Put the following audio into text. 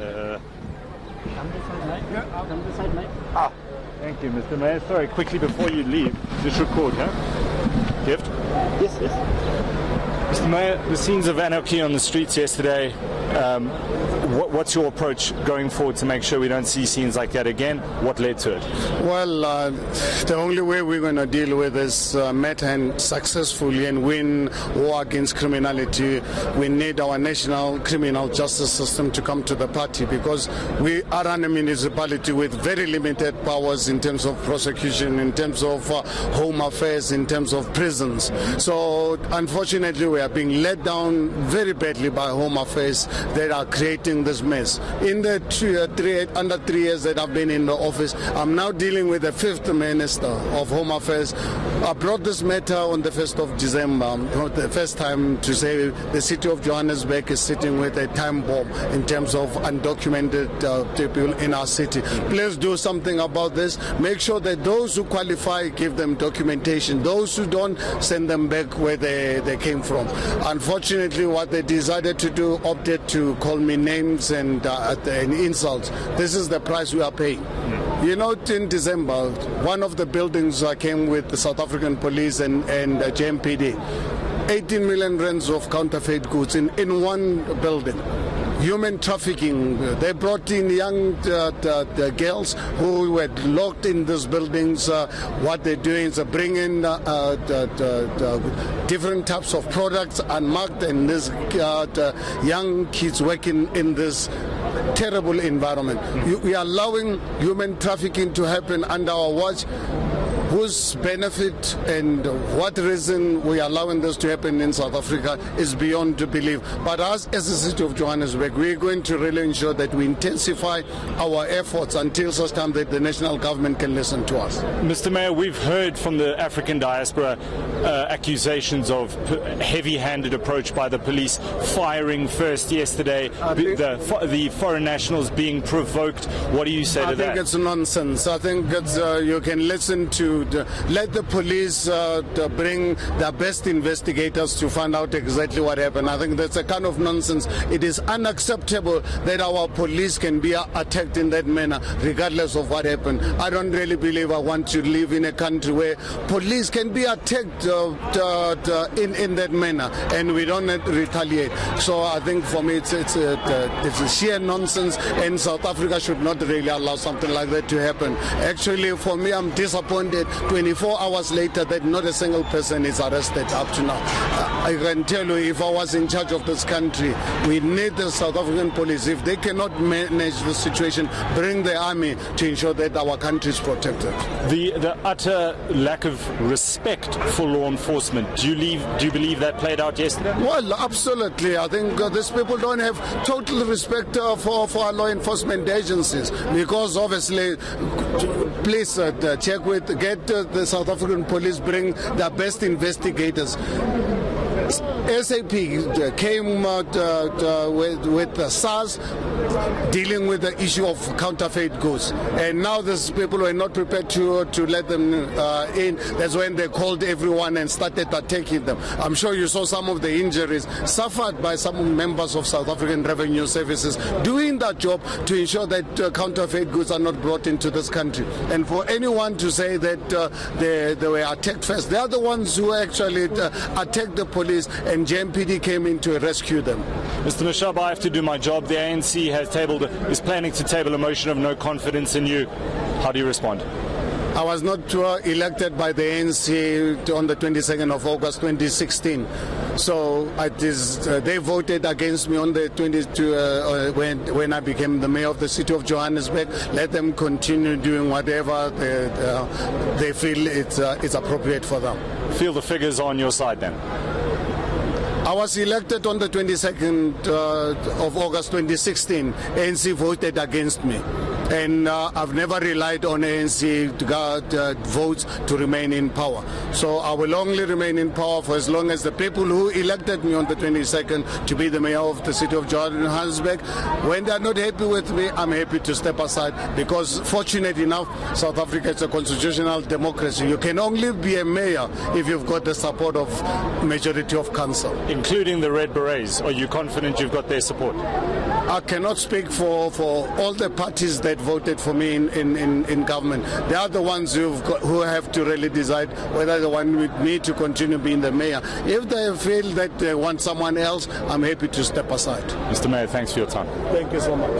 Come this side, mate. Yeah. Come this side, mate. Thank you, Mr. Mayor. Sorry, quickly before you leave, just record, huh? Gift? Yes, yes. Mr. Mayor, the scenes of anarchy on the streets yesterday, what's your approach going forward to make sure we don't see scenes like that again? What led to it? Well, the only way we're going to deal with this matter and successfully and win war against criminality, we need our national criminal justice system to come to the party, because we are a municipality with very limited powers in terms of prosecution, in terms of home affairs, in terms of prisons. So unfortunately we are being let down very badly by home affairs that are creating this mess. In the under 3 years that I've been in the office, I'm now dealing with the 5th Minister of Home Affairs. I brought this matter on the 1st of December, the first time, to say the city of Johannesburg is sitting with a time bomb in terms of undocumented people in our city. Please do something about this. Make sure that those who qualify, give them documentation. Those who don't, send them back where they came from. Unfortunately, what they decided to do, opted to call me names and insults. This is the price we are paying. You know, in December, one of the buildings came with the South African police and JMPD. 18 million rands of counterfeit goods in one building. Human trafficking. They brought in young the girls who were locked in these buildings. What they're doing is bringing different types of products unmarked, and these young kids working in this terrible environment. We are allowing human trafficking to happen under our watch. Whose benefit and what reason we are allowing this to happen in South Africa is beyond to believe. But us, as the city of Johannesburg, we're going to really ensure that we intensify our efforts until such time that the national government can listen to us. Mr. Mayor, we've heard from the African diaspora accusations of heavy-handed approach by the police, firing first yesterday, the foreign nationals being provoked. What do you say to that? I think it's nonsense. I think it's, you can listen to let the police bring their best investigators to find out exactly what happened. I think that's a kind of nonsense. It is unacceptable that our police can be attacked in that manner, regardless of what happened. I don't really believe I want to live in a country where police can be attacked in that manner, and we don't retaliate. So I think for me it's a sheer nonsense, and South Africa should not really allow something like that to happen. Actually, for me, I'm disappointed 24 hours later that not a single person is arrested up to now. I can tell you, if I was in charge of this country, we need the South African police. If they cannot manage the situation, bring the army to ensure that our country is protected. The utter lack of respect for law enforcement, do you believe that played out yesterday? Well, absolutely. I think these people don't have total respect for our law enforcement agencies, because obviously, please check with, get the South African police, bring their best investigators. SAP came with SARS dealing with the issue of counterfeit goods, and now these people were not prepared to let them in. That's when they called everyone and started attacking them. I'm sure you saw some of the injuries suffered by some members of South African Revenue Services doing that job to ensure that counterfeit goods are not brought into this country. And for anyone to say that they were attacked first, they are the ones who actually attacked the police, and JMPD came in to rescue them. Mr. Mashaba, I have to do my job. The ANC is planning to table a motion of no confidence in you. How do you respond? I was not elected by the ANC on the 22nd of August 2016. So they voted against me on the 22 when I became the mayor of the city of Johannesburg. Let them continue doing whatever they feel it's appropriate for them. Feel the figures on your side then? I was elected on the 22nd of August 2016. ANC voted against me. And I've never relied on ANC votes to remain in power. So I will only remain in power for as long as the people who elected me on the 22nd to be the mayor of the city of Johannesburg, when they are not happy with me, I'm happy to step aside, because fortunately enough, South Africa is a constitutional democracy. You can only be a mayor if you've got the support of majority of council. including the Red Berets. Are you confident you've got their support? I cannot speak for all the parties that voted for me in government. They are the ones who have to really decide whether they want me to continue being the mayor. If they feel that they want someone else, I'm happy to step aside. Mr. Mayor, thanks for your time. Thank you so much.